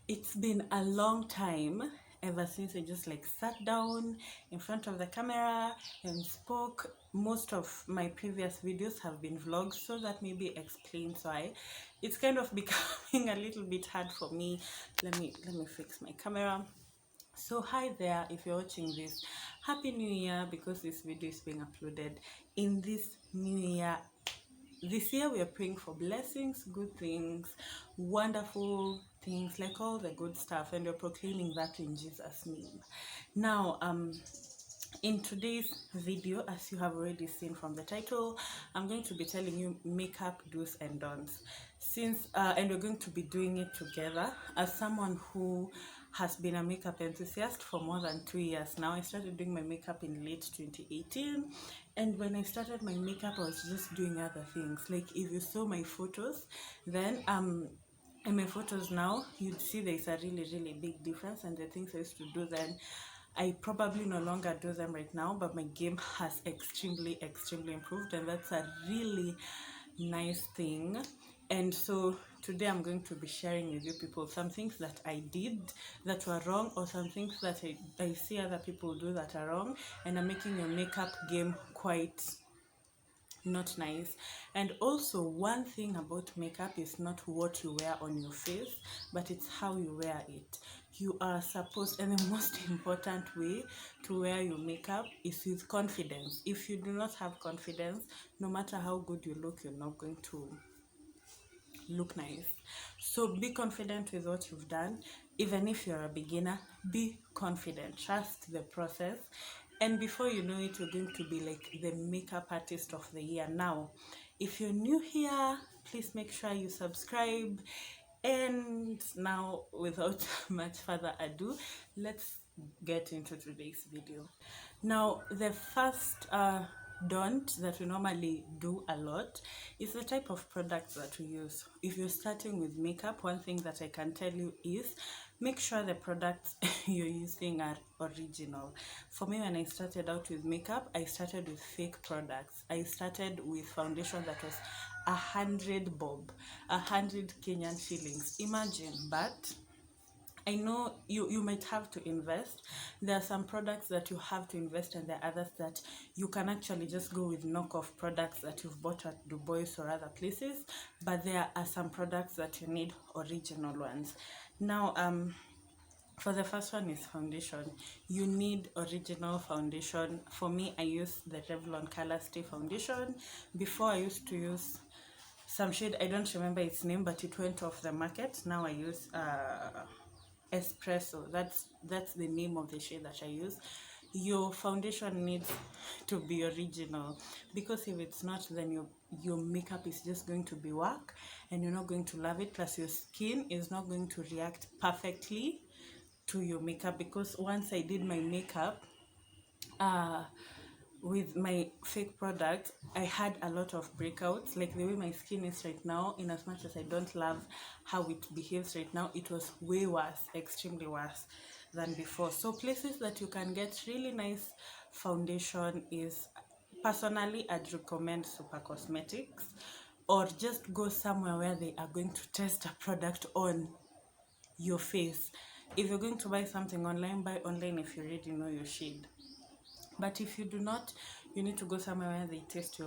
It's been a long time ever since I just like sat down in front of the camera and spoke. Most of my previous videos have been vlogs, so that maybe explains why it's kind of becoming a little bit hard for me. Let me fix my camera. So hi there, if you're watching this, happy new year, because this video is being uploaded in this new year. This year we are praying for blessings, good things, wonderful things, like all the good stuff, and we're proclaiming that in Jesus' name. Now, in today's video, as you have already seen from the title, I'm going to be telling you makeup do's and don'ts. And we're going to be doing it together. As someone who has been a makeup enthusiast for more than 2 years now, I started doing my makeup in late 2018, and when I started my makeup, I was just doing other things. Like if you saw my photos, then in my photos now, you'd see there's a really big difference, and the things I used to do then, I probably no longer do them right now, but my game has extremely improved, and that's a really nice thing. And so today I'm going to be sharing with you people some things that I did that were wrong, or some things that I see other people do that are wrong, and I'm making your makeup game quite not nice. And also, one thing about makeup is not what you wear on your face, but it's how you wear it. You are supposed, and the most important way to wear your makeup is with confidence. If you do not have confidence, no matter how good you look, you're not going to look nice. So be confident with what you've done. Even if you're a beginner, be confident, trust the process, and before you know it, you're going to be like the makeup artist of the year. Now, if you're new here, please make sure you subscribe. And now, without much further ado, let's get into today's video. Now, the first don't that we normally do a lot is the type of products that we use. If you're starting with makeup, one thing that I can tell you is make sure the products you're using are original. For me, when I started out with makeup, I started with fake products. I started with foundation that was 100 bob, 100 Kenyan shillings. Imagine. But I know you might have to invest. There are some products that you have to invest, and there are others that you can actually just go with knockoff products that you've bought at Dubois or other places. But there are some products that you need original ones. Now, for the first one is foundation. You need original foundation. For me, I use the Revlon Color Stay foundation. Before, I used to use some shade, I don't remember its name, but it went off the market. Now I use espresso. That's the name of the shade that I use. Your foundation needs to be original, because if it's not, then your makeup is just going to be work, and you're not going to love it. Plus, your skin is not going to react perfectly to your makeup, because once I did my makeup with my fake product, I had a lot of breakouts. Like the way my skin is right now, in as much as I don't love how it behaves right now, it was way worse, extremely worse than before. So places that you can get really nice foundation is, personally, I'd recommend Super Cosmetics, or just go somewhere where they are going to test a product on your face. If you're going to buy something online, buy online if you already know your shade. But if you do not, you need to go somewhere where they test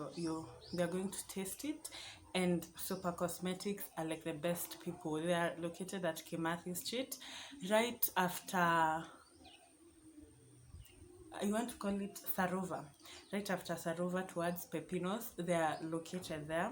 they're going to test it. And Super Cosmetics are like the best people. They are located at Kimathi Street, right after, you want to call it Sarova, right after Sarova towards Pepinos. They are located there,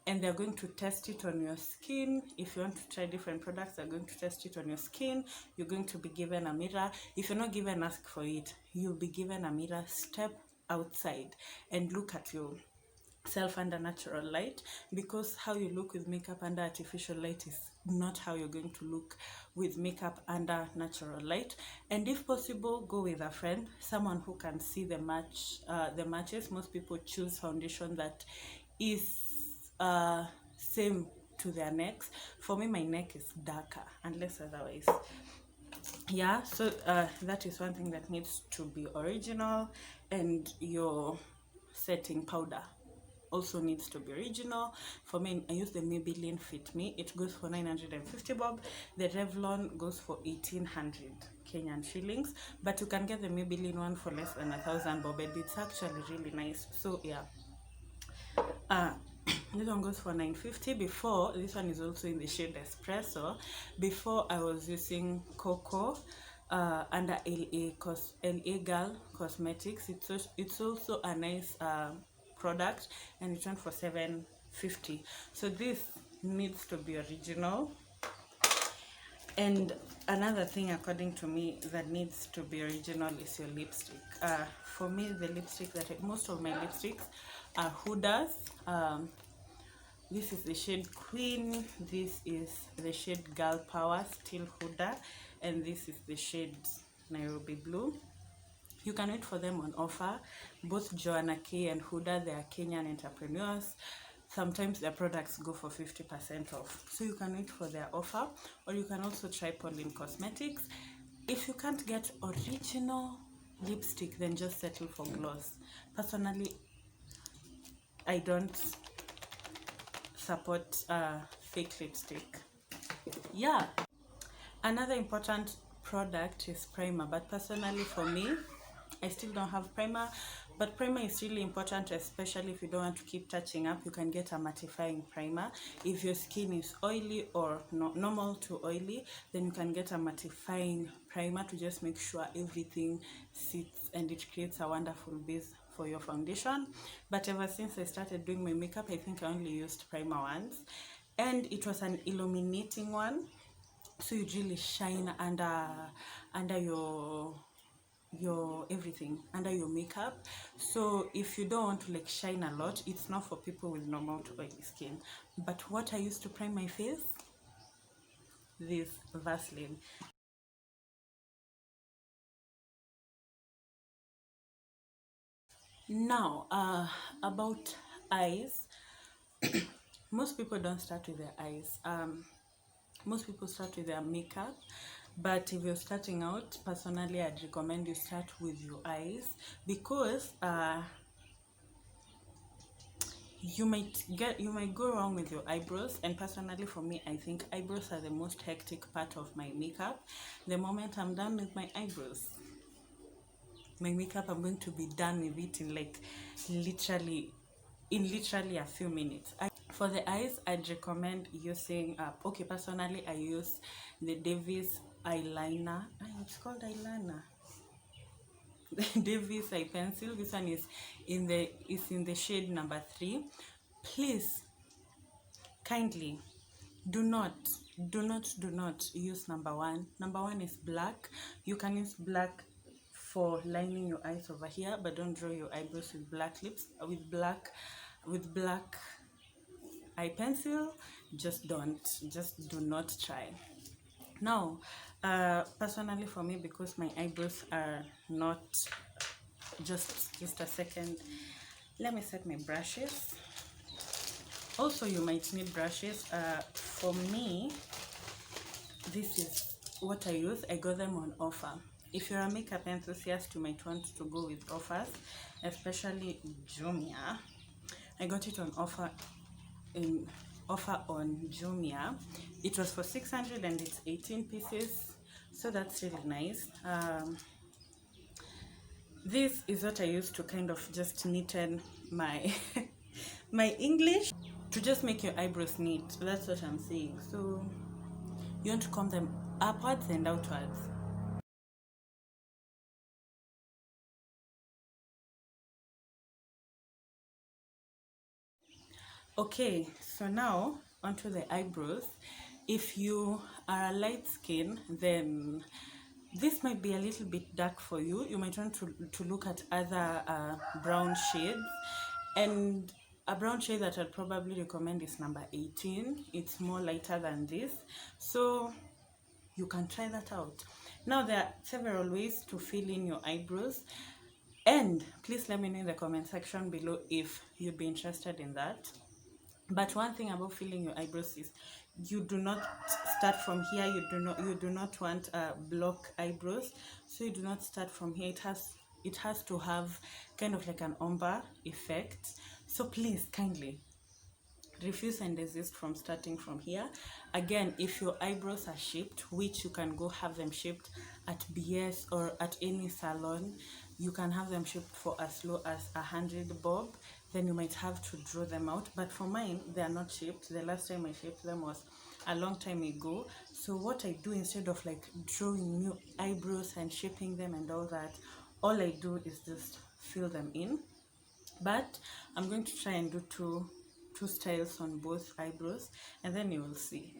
and they're going to test it on your skin. If you want to try different products, they're going to test it on your skin. You're going to be given a mirror. If you're not given, ask for it. You'll be given a mirror. Step outside and look at yourself under natural light, because how you look with makeup under artificial light is not how you're going to look with makeup under natural light. And if possible, go with a friend, someone who can see the matches. Most people choose foundation that is same to their necks. For me, my neck is darker, unless otherwise. Yeah, so that is one thing that needs to be original. And your setting powder, also needs to be original. For me, I use the Maybelline Fit Me. It goes for 950 bob. The Revlon goes for 1800 Kenyan shillings, but you can get the Maybelline one for less than 1000 bob, and it's actually really nice. So yeah, this one goes for 950. Before, this one is also in the shade Espresso. Before, I was using Coco under LA Girl Cosmetics. It's also a nice product, and it went for 750. So this needs to be original. And another thing, according to me, that needs to be original is your lipstick. For me, the lipstick most of my lipsticks are Huda's. This is the shade Queen, this is the shade Girl Power, still Huda, and this is the shade Nairobi Blue. You can wait for them on offer. Both Joanna K and Huda, they are Kenyan entrepreneurs. Sometimes their products go for 50% off. So you can wait for their offer, or you can also try Pauline Cosmetics. If you can't get original lipstick, then just settle for gloss. Personally, I don't support fake lipstick. Yeah, another important product is primer, but personally for me, I still don't have primer. But primer is really important, especially if you don't want to keep touching up. You can get a mattifying primer. If your skin is oily or normal to oily, then you can get a mattifying primer to just make sure everything sits, and it creates a wonderful base for your foundation. But ever since I started doing my makeup, I think I only used primer once, and it was an illuminating one, so you really shine under your everything, under your makeup. So if you don't want to like shine a lot, it's not for people with normal to oily skin. But what I used to prime my face, this Vaseline. Now about eyes. Most people don't start with their eyes. Most people start with their makeup, but if you're starting out, personally I'd recommend you start with your eyes, because you might go wrong with your eyebrows. And personally for me, I think eyebrows are the most hectic part of my makeup. The moment I'm done with my eyebrows, my makeup, I'm going to be done with it in like literally a few minutes. For the eyes, I'd recommend using okay, personally I use the Davis eyeliner. It's called eyeliner. Davis eye pencil. This one is in the shade number 3. Please, kindly, do not use number 1. Number 1 is black. You can use black for lining your eyes over here, but don't draw your eyebrows with black lips, with black eye pencil. Just do not try. Now personally for me, because my eyebrows are not, just a second, let me set my brushes. Also, you might need brushes. For me, this is what I use. I got them on offer. If you're a makeup enthusiast, you might want to go with offers, especially Jumia. I got it on offer on Jumia. It was for 600 and it's 18 pieces, so that's really nice. This is what I use to kind of just neaten my my English, to just make your eyebrows neat. That's what I'm saying. So you want to comb them upwards and outwards. Okay, so now onto the eyebrows. If you are a light skin, then this might be a little bit dark for you. You might want to look at other brown shades, and a brown shade that I'd probably recommend is number 18. It's more lighter than this, so you can try that out. Now there are several ways to fill in your eyebrows, and please let me know in the comment section below if you'd be interested in that. But one thing about filling your eyebrows is you do not start from here. You do not want block eyebrows, so you do not start from here. It has to have kind of like an ombre effect. So please kindly refuse and desist from starting from here. Again, if your eyebrows are shaped, which you can go have them shaped at BS or at any salon, you can have them shaped for as low as 100 bob. Then you might have to draw them out, but for mine they are not shaped. The last time I shaped them was a long time ago. So what I do, instead of like drawing new eyebrows and shaping them and all that, all I do is just fill them in. But I'm going to try and do two styles on both eyebrows, and then you will see.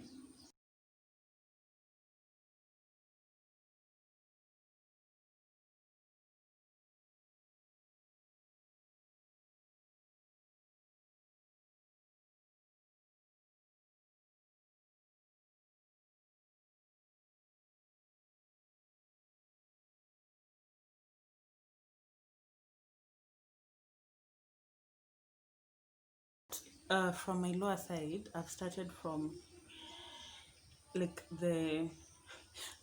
From my lower side, I've started from like the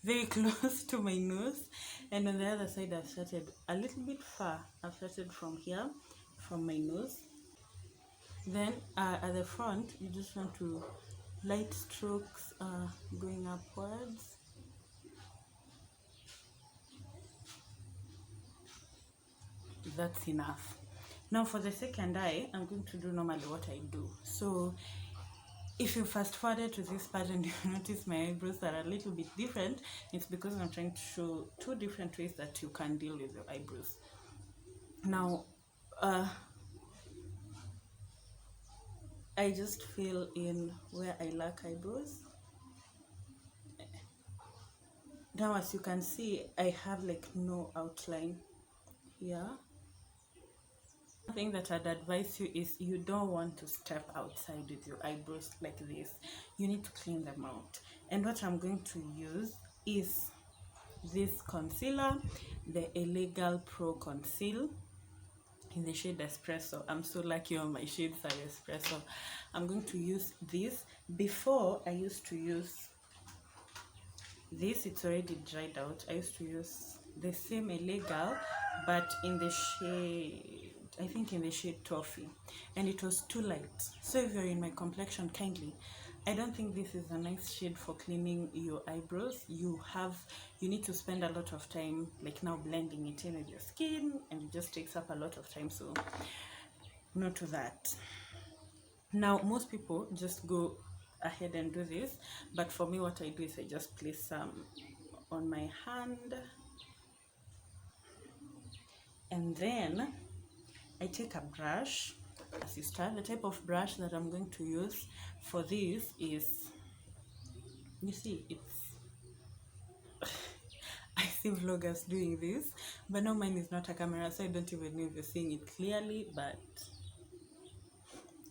very close to my nose, and on the other side I've started a little bit far. I've started from here, from my nose. Then at the front, you just want to light strokes going upwards. That's enough. Now for the second eye, I'm going to do normally what I do. So if you fast forwarded to this part and you notice my eyebrows are a little bit different, it's because I'm trying to show two different ways that you can deal with your eyebrows. Now I just fill in where I lack eyebrows. Now as you can see, I have like no outline here. One thing that I'd advise you is you don't want to step outside with your eyebrows like this. You need to clean them out. And what I'm going to use is this concealer, the Illegal Pro Conceal in the shade Espresso. I'm so lucky on my shades are Espresso. I'm going to use this. Before, I used to use this. It's already dried out. I used to use the same Illegal, but in the shade, I think in the shade Toffee, and it was too light. So if you're in my complexion, kindly, I don't think this is a nice shade for cleaning your eyebrows. You need to spend a lot of time like now blending it in with your skin, and it just takes up a lot of time, so no to that. Now most people just go ahead and do this, but for me what I do is I just place some on my hand, and then I take a brush. As you start, the type of brush that I'm going to use for this is, you see, it's I see vloggers doing this, but no, mine is not a camera, so I don't even know if you're seeing it clearly, but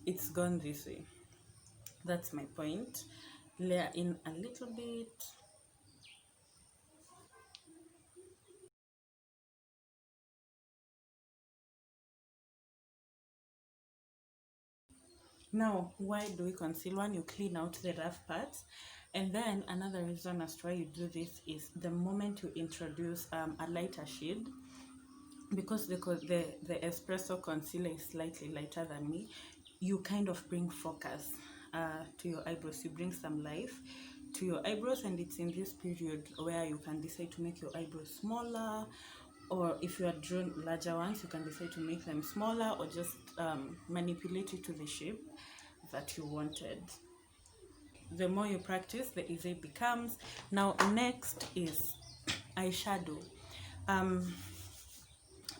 it's gone this way. That's my point. Layer in a little bit. Now, why do we conceal? One, you clean out the rough parts, and then another reason as to why you do this is the moment you introduce a lighter shade, because the Espresso concealer is slightly lighter than me, you kind of bring focus to your eyebrows. You bring some life to your eyebrows, and it's in this period where you can decide to make your eyebrows smaller, or if you are drawn larger ones, you can decide to make them smaller, or just manipulate it to the shape that you wanted. The more you practice, the easier it becomes. Now next is eyeshadow.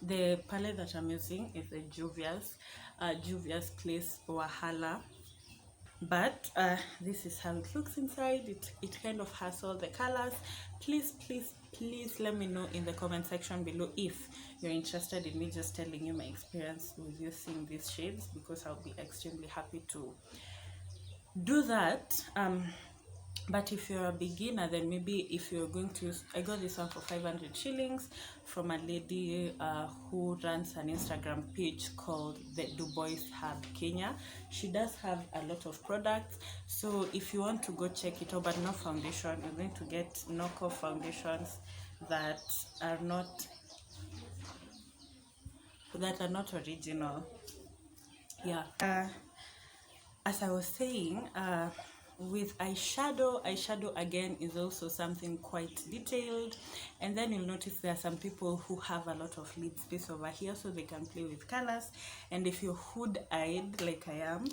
The palette that I'm using is the Juvia's Place Wahala, but this is how it looks inside. It kind of has all the colors. Please let me know in the comment section below if you're interested in me just telling you my experience with using these shades, because I'll be extremely happy to do that. But if you're a beginner, then maybe if you're going to use, I got this one for 500 shillings from a lady who runs an Instagram page called the Dubois Hub Kenya. She does have a lot of products, so if you want to go check it out, but no foundation, you're going to get knockoff foundations that are not original. Yeah. As I was saying, with eyeshadow again is also something quite detailed, and then you'll notice there are some people who have a lot of lid space over here, so they can play with colors. And if you're hood-eyed like I am,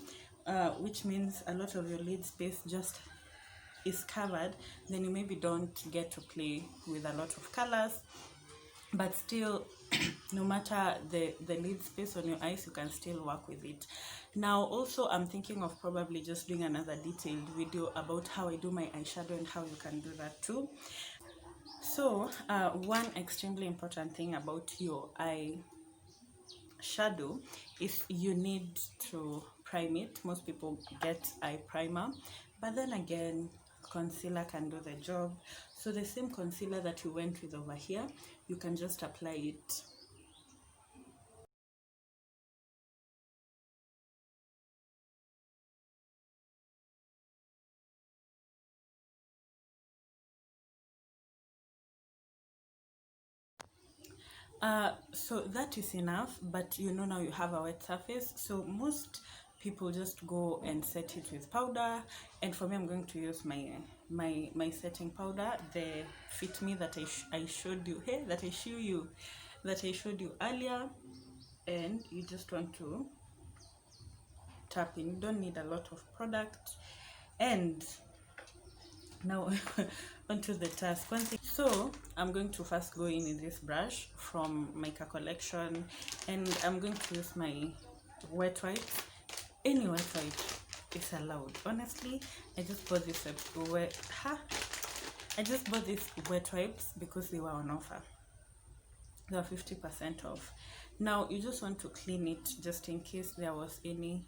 which means a lot of your lid space just is covered, then you maybe don't get to play with a lot of colors, but still no matter the lid space on your eyes, you can still work with it. Now also I'm thinking of probably just doing another detailed video about how I do my eyeshadow and how you can do that too. So one extremely important thing about your eyeshadow is you need to prime it. Most people get eye primer, but then again concealer can do the job. So the same concealer that you went with over here, you can just apply it. So that is enough, but you know now you have a wet surface, so most people just go and set it with powder, and for me I'm going to use my setting powder, the Fit Me that I showed you here, that I showed you earlier, and you just want to tap in. You don't need a lot of product. And now onto the task. So I'm going to first go in with this brush from my collection, and I'm going to use my wet wipes. Any wet wipe is allowed. Honestly, I just bought this wet wipes because they were on offer. They were 50% off. Now you just want to clean it just in case there was any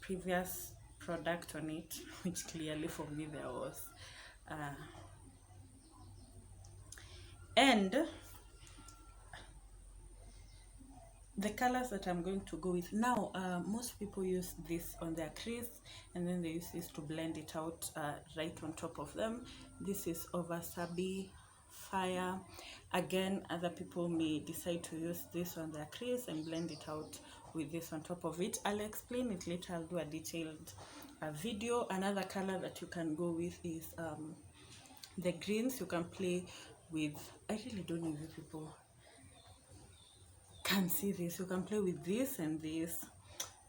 previous product on it, which clearly for me there was. And the colors that I'm going to go with now, most people use this on their crease, and then they use this to blend it out right on top of them. This is Wasabi Fire. Again, other people may decide to use this on their crease and blend it out with this on top of it. I'll explain it later. I'll do a detailed video. Another color that you can go with is the greens. You can play with, I really don't know if people can see this. You can play with this and this,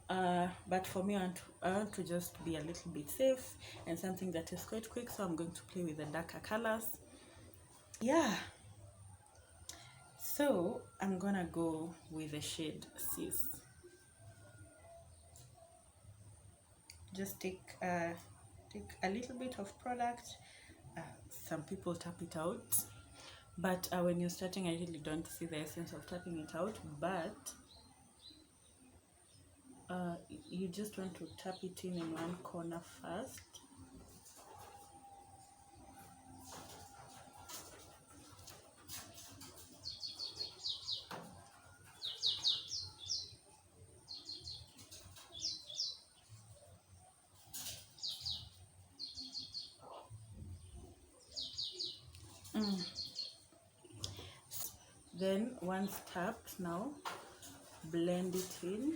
but for me I want to just be a little bit safe and something that is quite quick, so I'm going to play with the darker colors. Yeah, so I'm gonna go with the shade Sis. Just take a little bit of product. Some people tap it out, but when you're starting, I really don't see the essence of tapping it out, but you just want to tap it in one corner first. Then once tapped, now blend it in.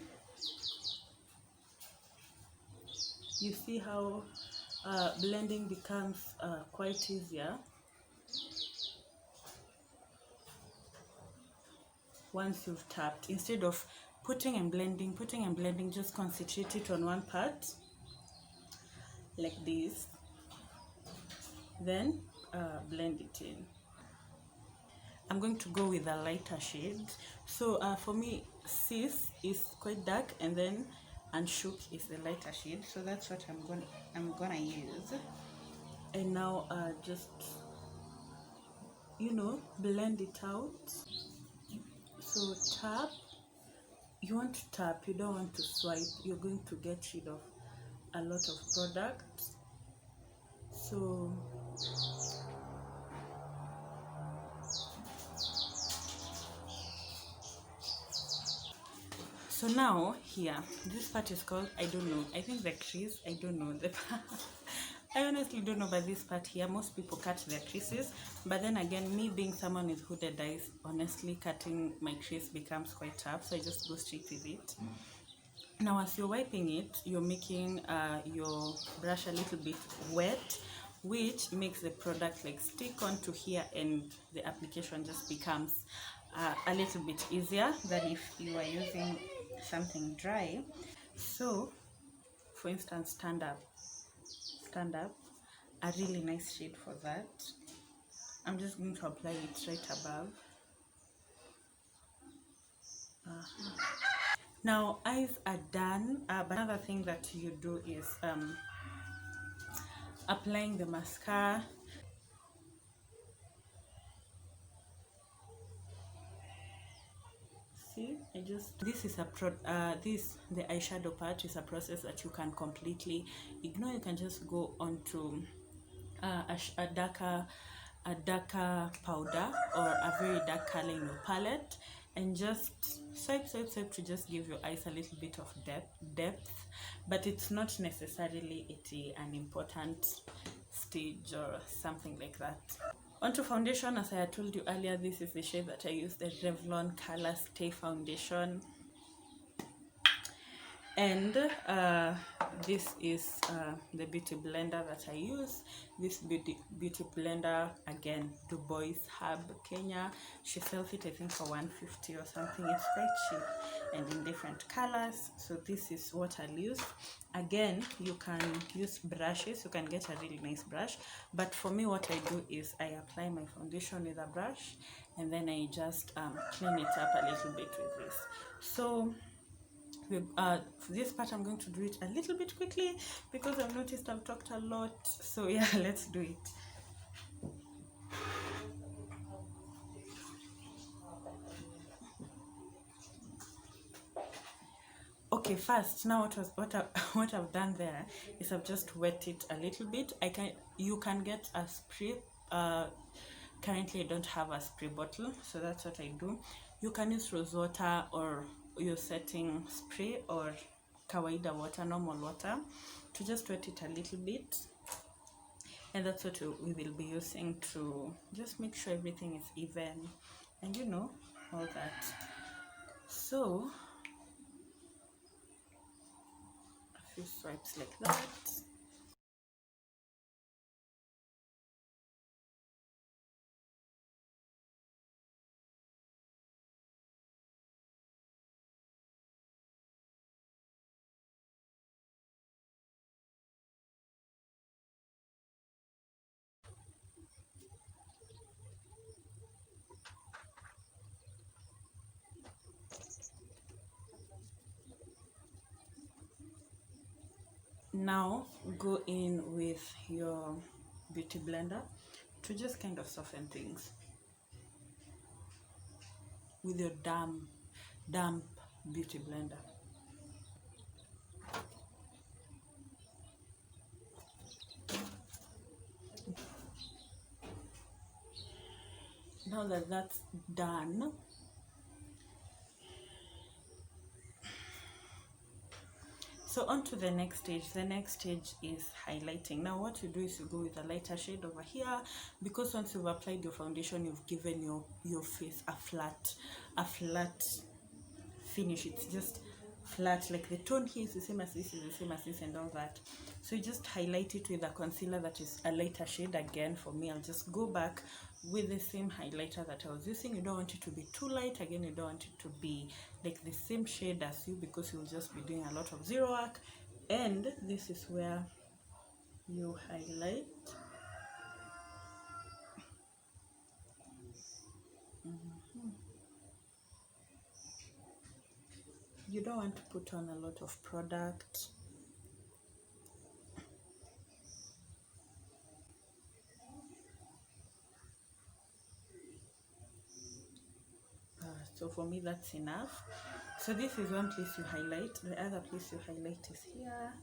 You see how blending becomes quite easier once you've tapped. Instead of putting and blending, just concentrate it on one part like this, then blend it in. I'm going to go with a lighter shade. So for me, Sis is quite dark, and then Unfu is the lighter shade. So that's what I'm gonna use. And now just, you know, blend it out. So tap. You want to tap. You don't want to swipe. You're going to get rid of a lot of product. So now here, this part is called, I don't know, I think the crease, I don't know the I honestly don't know, but this part here, most people cut their creases, but then again, me being someone with hooded eyes, honestly cutting my crease becomes quite tough, so I just go straight with it. Now as you're wiping it, you're making your brush a little bit wet, which makes the product like stick onto here, and the application just becomes a little bit easier than if you are using something dry. So for instance, stand up, a really nice shade for that. I'm just going to apply it right above. Now eyes are done, but another thing that you do is applying the mascara. See, this is the eyeshadow part is a process that you can completely ignore. You can just go onto a darker powder or a very dark color in your palette, and just swipe to just give your eyes a little bit of depth, but it's not necessarily an important stage or something like that. Onto foundation, as I had told you earlier, this is the shade that I use, the Revlon Color Stay Foundation. And this is the beauty blender that I use. This beauty blender, again, Du Bois Hub, Kenya. She sells it I think for 150 or something. It's quite cheap and in different colors. So this is what I'll use. Again, you can use brushes. You can get a really nice brush, but for me what I do is I apply my foundation with a brush, and then I just clean it up a little bit with this. So for this part I'm going to do it a little bit quickly because I've noticed I've talked a lot. So yeah, let's do it. Okay, first, now what I've done there is I've just wet it a little bit. You can get a spray. Currently I don't have a spray bottle, so that's what I do. You can use rose water or your setting spray or kawaida water, normal water, to just wet it a little bit, and that's what we will be using to just make sure everything is even, and you know, all that. So a few swipes like that. Now go in with your beauty blender to just kind of soften things with your damp beauty blender. Now that that's done, so on to the next stage. The next stage is highlighting. Now what you do is you go with a lighter shade over here, because once you've applied your foundation, you've given your face a flat finish. It's just flat, like the tone here is the same as this, is the same as this, and all that. So you just highlight it with a concealer that is a lighter shade. Again, for me, I'll just go back with the same highlighter that I was using. You don't want it to be too light. Again, you don't want it to be like the same shade as you, because you'll just be doing a lot of zero work. And this is where you highlight. You don't want to put on a lot of product. So for me, that's enough. So this is one place you highlight. The other place you highlight is here.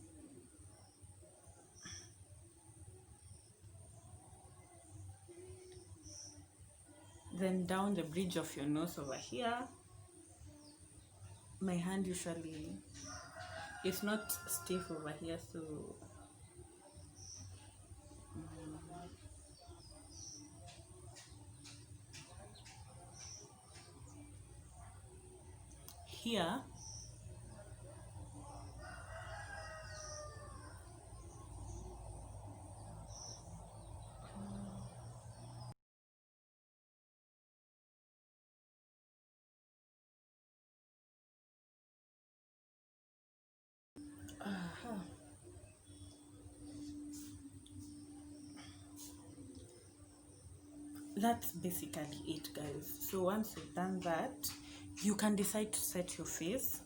Then down the bridge of your nose over here. My hand usually is not stiff over here, so here Uh-huh. That's basically it, guys. So once you've done that, you can decide to set your face.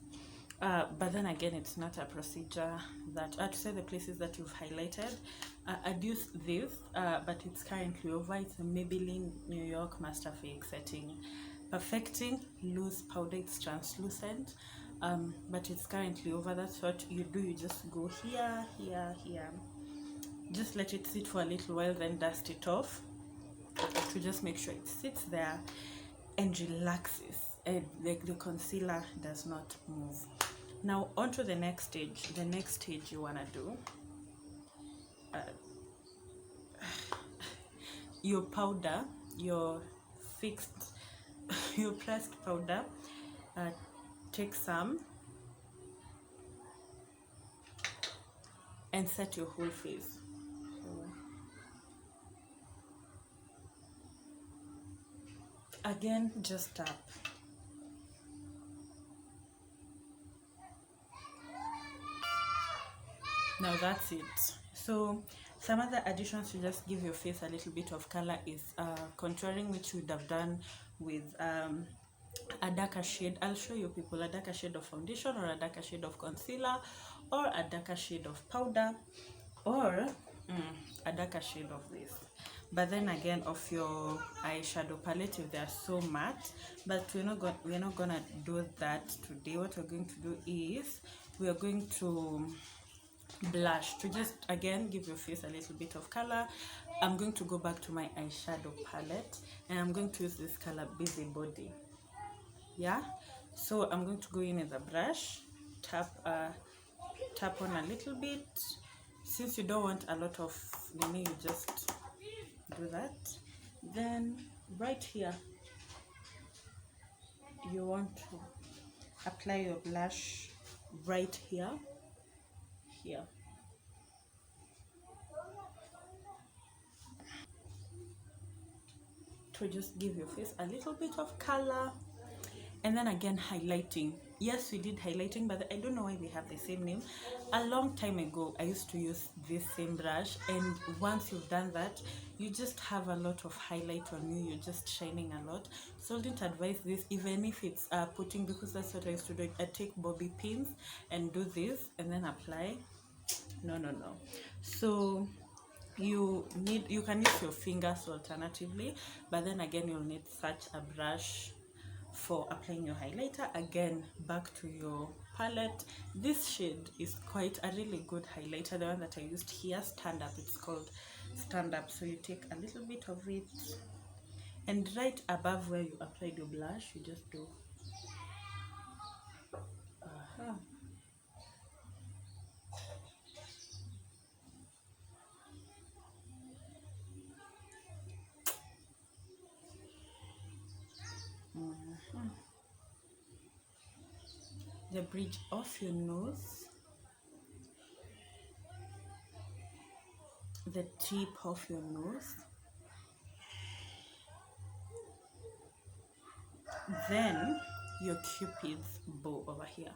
But then again, it's not a procedure that to say the places that you've highlighted. I'd use this, but it's currently over. It's a Maybelline New York Master Fix setting, perfecting loose powder. It's translucent, but it's currently over. That's what you do. You just go here, here, here. Just let it sit for a little while, then dust it off to just make sure it sits there and relaxes, and the concealer does not move. Now on to the next stage. The next stage you want to do, your powder, your fixed your pressed powder, take some and set your whole face. Again, just tap. Now that's it. So some other additions to just give your face a little bit of color is contouring, which we would have done with a darker shade. I'll show you people a darker shade of foundation, or a darker shade of concealer, or a darker shade of powder, or a darker shade of this. But then again, of your eyeshadow palette, if they are so matte. But we're not gonna do that today. What we're going to do is we are going to blush to just again give your face a little bit of color. I'm going to go back to my eyeshadow palette, and I'm going to use this color Busybody. Yeah, so I'm going to go in with a brush, tap on a little bit. Since you don't want a lot of you just do that. Then right here you want to apply your blush right here, to just give your face a little bit of color. And then again, highlighting. Yes, we did highlighting, but I don't know why they have the same name. A long time ago, I used to use this same brush, and once you've done that, you just have a lot of highlight on you. You're just shining a lot. So I didn't advise this, even if it's putting, because that's what I used to do. I take bobby pins and do this, and then apply. No. So you can use your fingers alternatively, but then again, you'll need such a brush for applying your highlighter. Again, back to your palette. This shade is quite a really good highlighter. The one that I used here, Stand Up, it's called Stand Up. So you take a little bit of it, and right above where you applied your blush, you just do the bridge of your nose, the tip of your nose, then your cupid's bow over here.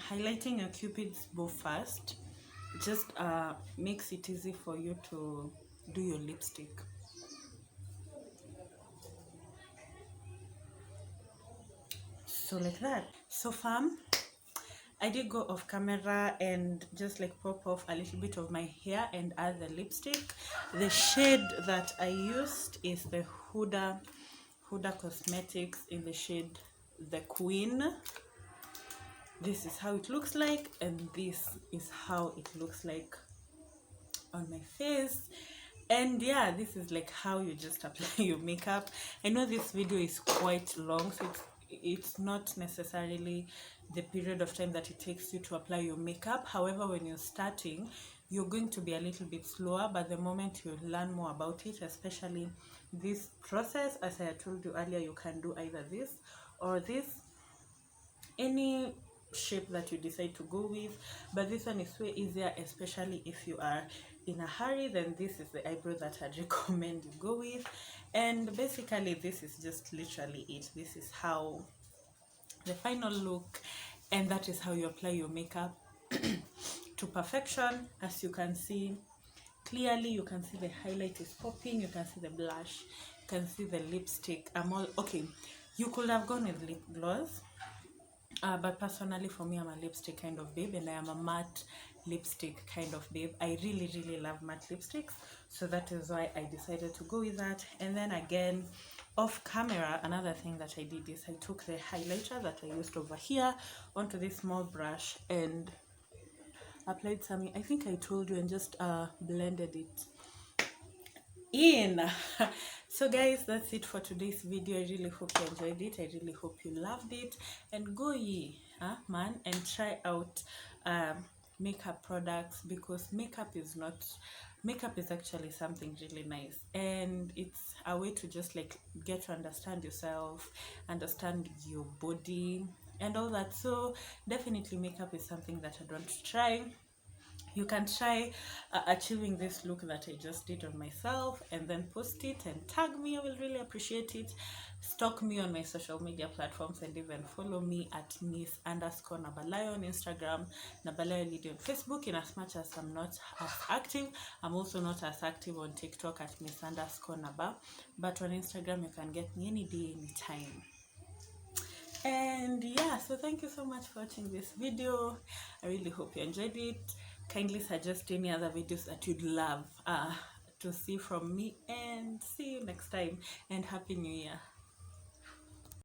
Highlighting your cupid's bow first just makes it easy for you to do your lipstick. So like that. So fam, I did go off camera and just like pop off a little bit of my hair and add the lipstick. The shade that I used is the Huda Cosmetics in the shade The Queen. This is how it looks like, and this is how it looks like on my face. And yeah, this is like how you just apply your makeup. I know this video is quite long, so it's not necessarily the period of time that it takes you to apply your makeup. However, when you're starting, you're going to be a little bit slower, but the moment you learn more about it, especially this process, as I told you earlier, you can do either this or this, any shape that you decide to go with, but this one is way easier, especially if you are in a hurry. Then this is the eyebrow that I'd recommend you go with. And basically this is just literally it. This is how the final look and that is how you apply your makeup to perfection. As you can see clearly, you can see the highlight is popping, you can see the blush, you can see the lipstick. I'm all okay. You could have gone with lip gloss, but personally for me, I'm a lipstick kind of babe, and I am a matte lipstick kind of babe. I really love matte lipsticks, so that is why I decided to go with that. And then again, off camera, another thing that I did is I took the highlighter that I used over here onto this small brush and applied some, I think I told you, and just blended it in. So guys, that's it for today's video. I really hope you enjoyed it. I really hope you loved it, and go ye man and try out makeup products, because makeup is actually something really nice, and it's a way to just like get to understand yourself, understand your body and all that. So definitely makeup is something that I want to try. You can try achieving this look that I just did on myself, and then post it and tag me. I will really appreciate it. Stalk me on my social media platforms, and even follow me at miss_Nabalayo on Instagram, Nabalayo Lydiah on Facebook. In as much as I'm not as active, I'm also not as active on TikTok at miss_Naba, but on Instagram you can get me any day, anytime. And yeah, so thank you so much for watching this video. I really hope you enjoyed it. Kindly suggest any other videos that you'd love to see from me, and see you next time, and Happy New Year.